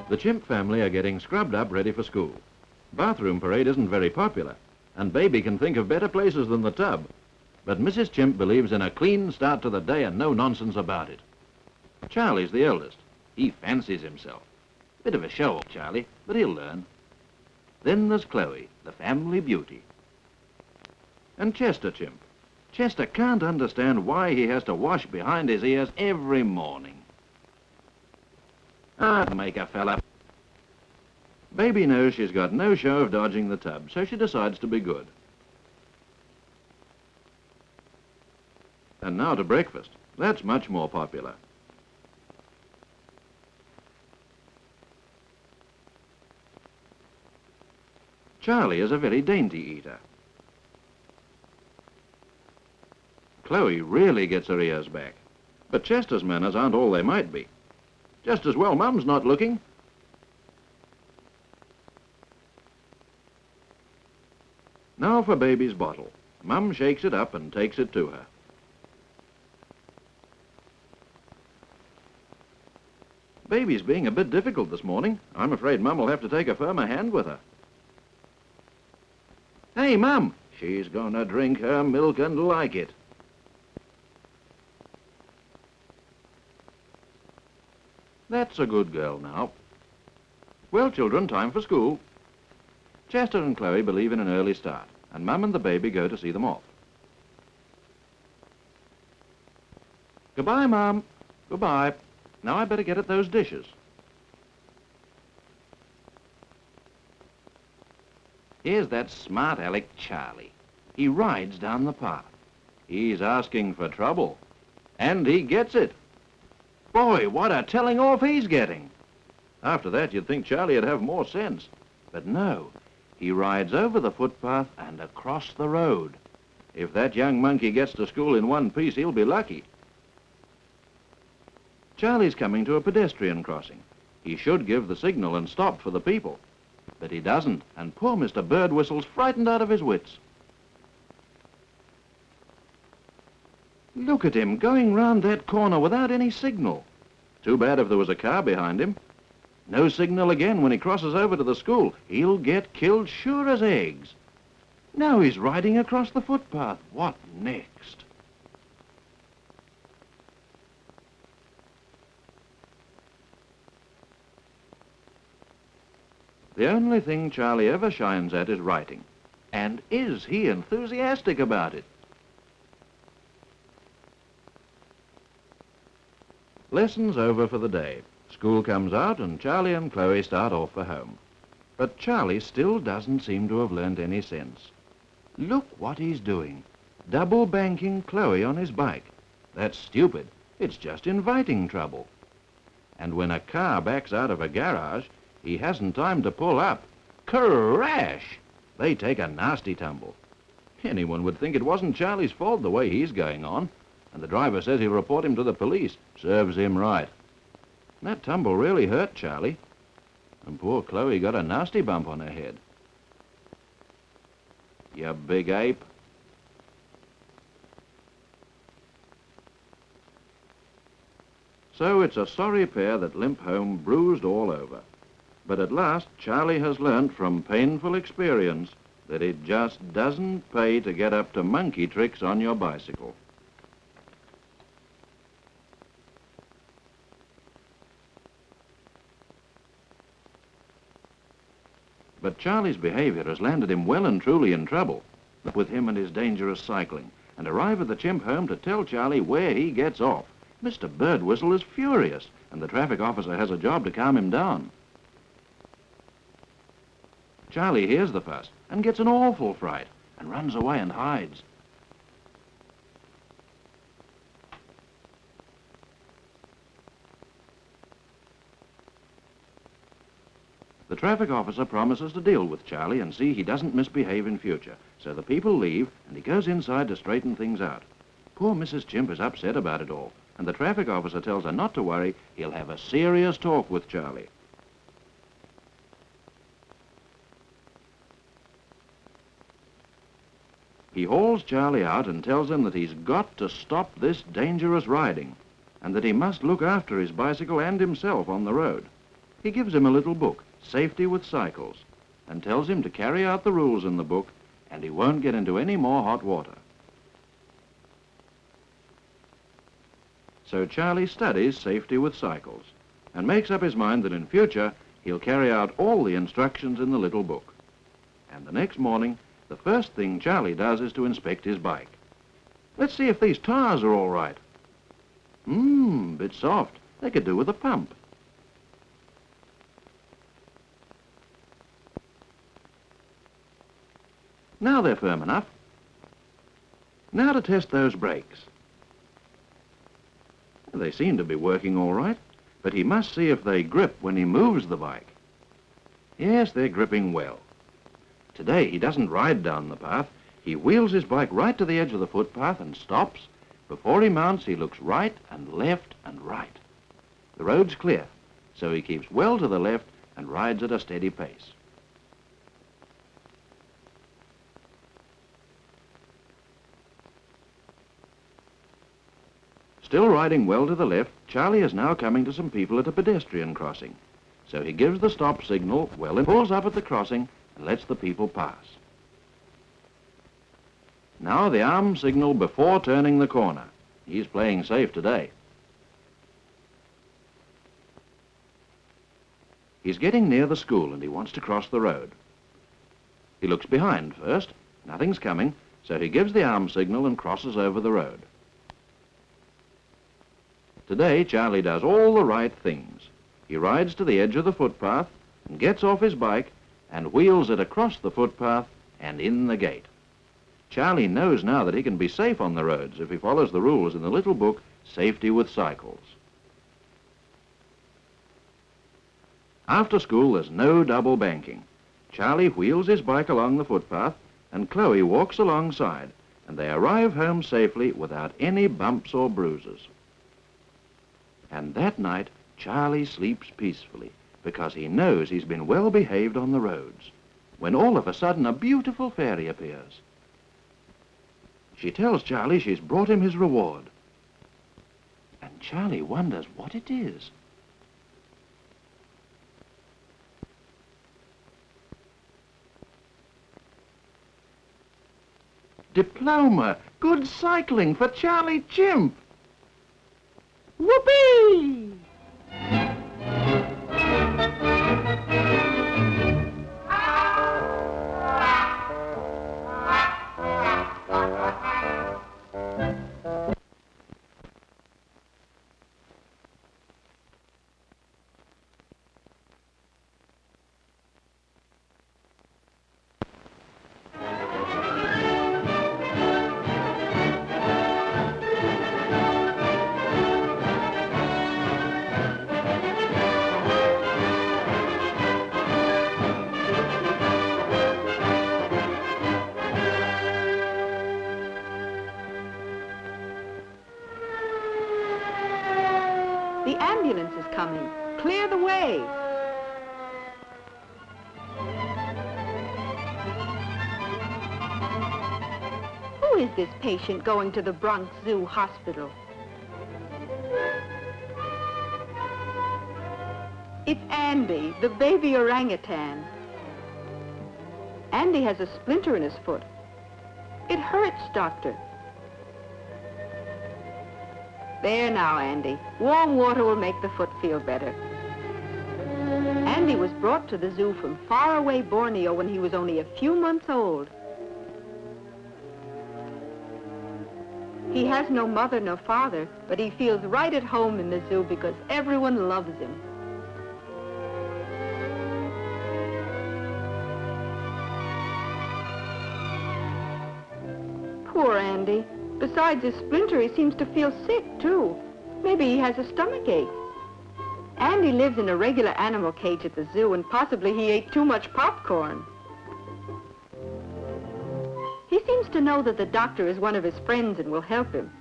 The Chimp family are getting scrubbed up ready for school. Bathroom parade isn't very popular, and Baby can think of better places than the tub. But Mrs. Chimp believes in a clean start to the day and no nonsense about it. Charlie's the eldest. He fancies himself. Bit of a show-off, Charlie, but he'll learn. Then there's Chloe, the family beauty. And Chester Chimp. Chester can't understand why he has to wash behind his ears every morning. Make a fella. Baby knows she's got no show of dodging the tub, so she decides to be good. And now to breakfast. That's much more popular. Charlie is a very dainty eater. Chloe really gets her ears back. But Chester's manners aren't all they might be. Just as well Mum's not looking. Now for Baby's bottle. Mum shakes it up and takes it to her. Baby's being a bit difficult this morning. I'm afraid Mum will have to take a firmer hand with her. Hey, Mum! She's gonna drink her milk and like it. That's a good girl now. Well, children, time for school. Chester and Chloe believe in an early start, and Mum and the baby go to see them off. Goodbye, Mum. Goodbye. Now I better get at those dishes. Here's that smart aleck Charlie. He rides down the path. He's asking for trouble, and he gets it. Boy, what a telling off he's getting. After that, you'd think Charlie'd have more sense. But no, he rides over the footpath and across the road. If that young monkey gets to school in one piece, he'll be lucky. Charlie's coming to a pedestrian crossing. He should give the signal and stop for the people. But he doesn't, and poor Mr. Birdwhistle's frightened out of his wits. Look at him going round that corner without any signal. Too bad if there was a car behind him. No signal again when he crosses over to the school. He'll get killed sure as eggs. Now he's riding across the footpath. What next? The only thing Charlie ever shines at is writing. And is he enthusiastic about it? Lessons over for the day. School comes out and Charlie and Chloe start off for home. But Charlie still doesn't seem to have learnt any sense. Look what he's doing. Double banking Chloe on his bike. That's stupid. It's just inviting trouble. And when a car backs out of a garage, he hasn't time to pull up. Crash! They take a nasty tumble. Anyone would think it wasn't Charlie's fault the way he's going on. And the driver says he'll report him to the police. Serves him right. That tumble really hurt Charlie. And poor Chloe got a nasty bump on her head. You big ape. So it's a sorry pair that limp home bruised all over. But at last, Charlie has learnt from painful experience that it just doesn't pay to get up to monkey tricks on your bicycle. But Charlie's behavior has landed him well and truly in trouble with him and his dangerous cycling, and arrive at the Chimp home to tell Charlie where he gets off. Mr. Birdwhistle is furious, and the traffic officer has a job to calm him down. Charlie hears the fuss and gets an awful fright and runs away and hides. The traffic officer promises to deal with Charlie and see he doesn't misbehave in future. So the people leave and he goes inside to straighten things out. Poor Mrs. Chimp is upset about it all, and the traffic officer tells her not to worry. He'll have a serious talk with Charlie. He hauls Charlie out and tells him that he's got to stop this dangerous riding. and that he must look after his bicycle and himself on the road. He gives him a little book, Safety with Cycles, and tells him to carry out the rules in the book, and he won't get into any more hot water. So Charlie studies Safety with Cycles and makes up his mind that in future he'll carry out all the instructions in the little book. And the next morning, the first thing Charlie does is to inspect his bike. Let's see if these tires are all right. Bit soft. They could do with a pump. Now they're firm enough. Now to test those brakes. They seem to be working all right, but he must see if they grip when he moves the bike. Yes, they're gripping well. Today he doesn't ride down the path. He wheels his bike right to the edge of the footpath and stops. Before he mounts, he looks right and left and right. The road's clear, so he keeps well to the left and rides at a steady pace. Still riding well to the left, Charlie is now coming to some people at a pedestrian crossing. So he gives the stop signal well and pulls up at the crossing and lets the people pass. Now the arm signal before turning the corner. He's playing safe today. He's getting near the school and he wants to cross the road. He looks behind first. Nothing's coming, so he gives the arm signal and crosses over the road. Today, Charlie does all the right things. He rides to the edge of the footpath and gets off his bike and wheels it across the footpath and in the gate. Charlie knows now that he can be safe on the roads if he follows the rules in the little book, Safety with Cycles. After school, there's no double banking. Charlie wheels his bike along the footpath and Chloe walks alongside, and they arrive home safely without any bumps or bruises. And that night, Charlie sleeps peacefully because he knows he's been well behaved on the roads, when all of a sudden a beautiful fairy appears. She tells Charlie she's brought him his reward. And Charlie wonders what it is. Diploma! Good cycling for Charlie Chimp! Whoopee! The ambulance is coming. Clear the way. Who is this patient going to the Bronx Zoo Hospital? It's Andy, the baby orangutan. Andy has a splinter in his foot. It hurts, doctor. There now, Andy. Warm water will make the foot feel better. Andy was brought to the zoo from faraway Borneo when he was only a few months old. He has no mother, no father, but he feels right at home in the zoo because everyone loves him. Poor Andy. Besides his splinter, he seems to feel sick, too. Maybe he has a stomachache. Andy lives in a regular animal cage at the zoo, and possibly he ate too much popcorn. He seems to know that the doctor is one of his friends and will help him.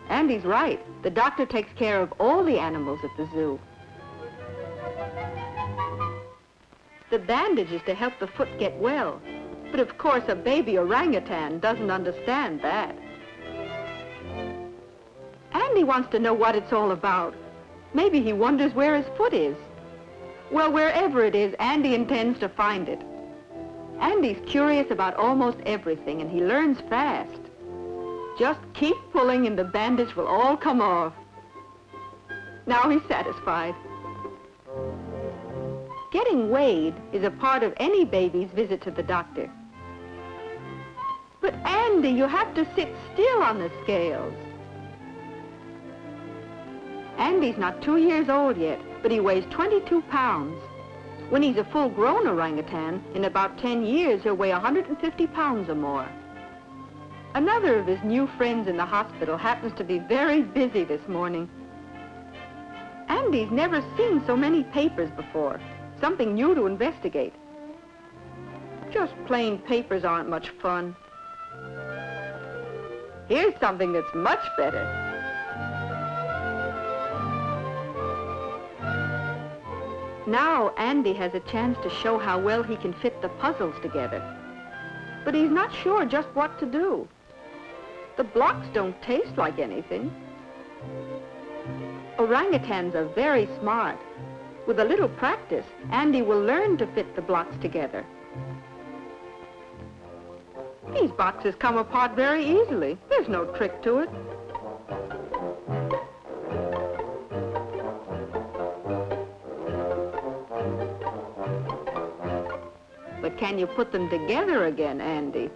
Andy's right. The doctor takes care of all the animals at the zoo. The bandage is to help the foot get well. But of course, a baby orangutan doesn't understand that. Andy wants to know what it's all about. Maybe he wonders where his foot is. Well, wherever it is, Andy intends to find it. Andy's curious about almost everything, and he learns fast. Just keep pulling and the bandage will all come off. Now he's satisfied. Getting weighed is a part of any baby's visit to the doctor. But Andy, you have to sit still on the scales. Andy's not 2 years old yet, but he weighs 22 pounds. When he's a full-grown orangutan, in about 10 years, he'll weigh 150 pounds or more. Another of his new friends in the hospital happens to be very busy this morning. Andy's never seen so many papers before, something new to investigate. Just plain papers aren't much fun. Here's something that's much better. Now Andy has a chance to show how well he can fit the puzzles together. But he's not sure just what to do. The blocks don't taste like anything. Orangutans are very smart. With a little practice, Andy will learn to fit the blocks together. These boxes come apart very easily. There's no trick to it. But can you put them together again, Andy?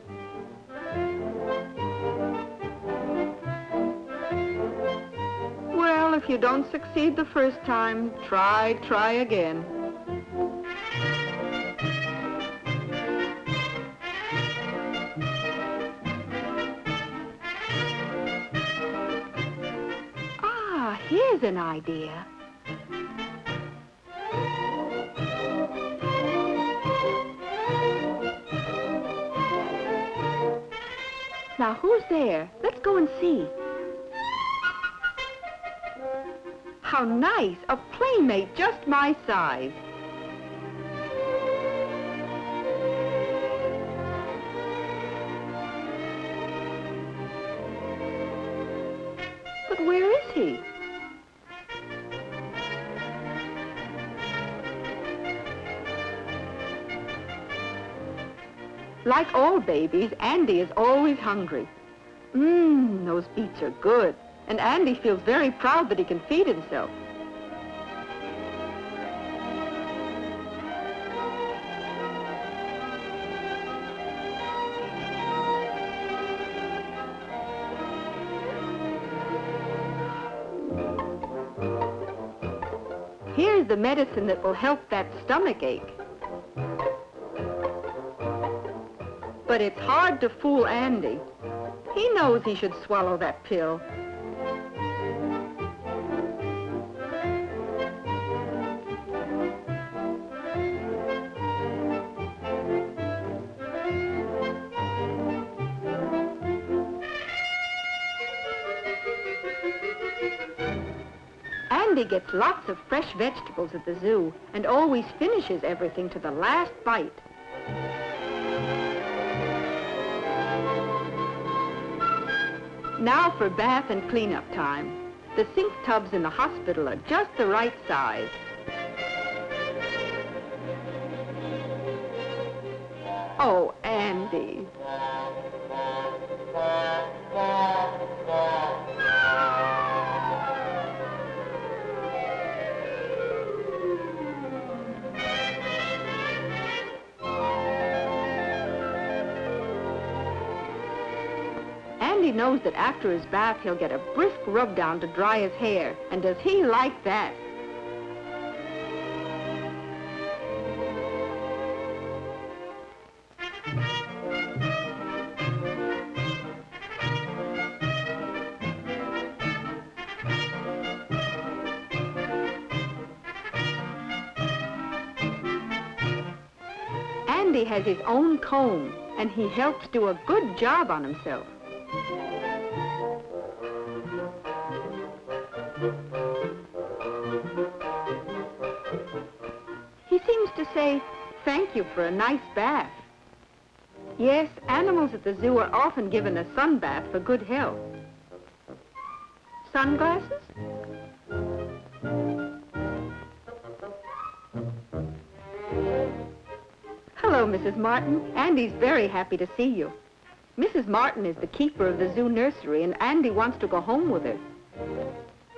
Well, if you don't succeed the first time, try again. Ah, here's an idea. Now, who's there? Let's go and see. How nice, a playmate just my size. But where is he? Like all babies, Andy is always hungry. Those beets are good. And Andy feels very proud that he can feed himself. Here's the medicine that will help that stomach ache. But it's hard to fool Andy. He knows he should swallow that pill. Andy gets lots of fresh vegetables at the zoo and always finishes everything to the last bite. Now for bath and cleanup time. The sink tubs in the hospital are just the right size. Oh, Andy. Andy knows that after his bath, he'll get a brisk rub down to dry his hair. And does he like that? Andy has his own comb, and he helps do a good job on himself. He seems to say, "Thank you for a nice bath." Yes, animals at the zoo are often given a sun bath for good health. sunglasses? Hello, Mrs. Martin. Andy's very happy to see you. Mrs. Martin is the keeper of the zoo nursery, and Andy wants to go home with her.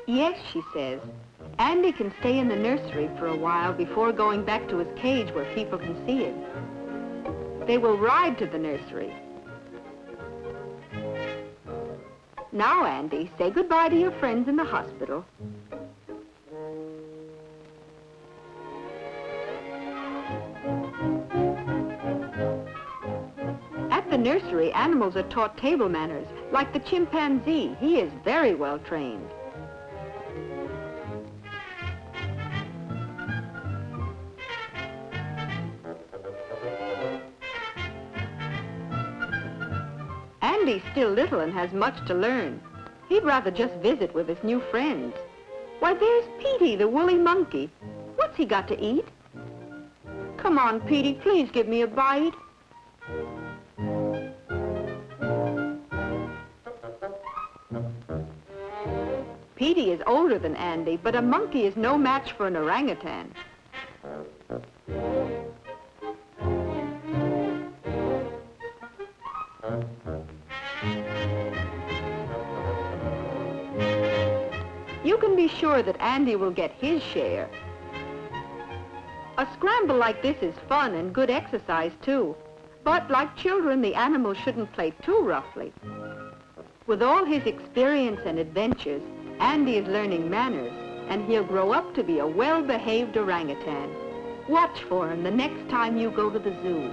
Yes, she says. Andy can stay in the nursery for a while before going back to his cage where people can see him. They will ride to the nursery. Now, Andy, say goodbye to your friends in the hospital. At the nursery, animals are taught table manners, like the chimpanzee. He is very well trained. Andy's still little and has much to learn. He'd rather just visit with his new friends. Why, there's Petey, the woolly monkey. What's he got to eat? Come on, Petey, please give me a bite. Petey is older than Andy, but a monkey is no match for an orangutan. You can be sure that Andy will get his share. A scramble like this is fun and good exercise, too. But like children, the animals shouldn't play too roughly. With all his experience and adventures, Andy is learning manners, and he'll grow up to be a well-behaved orangutan. Watch for him the next time you go to the zoo.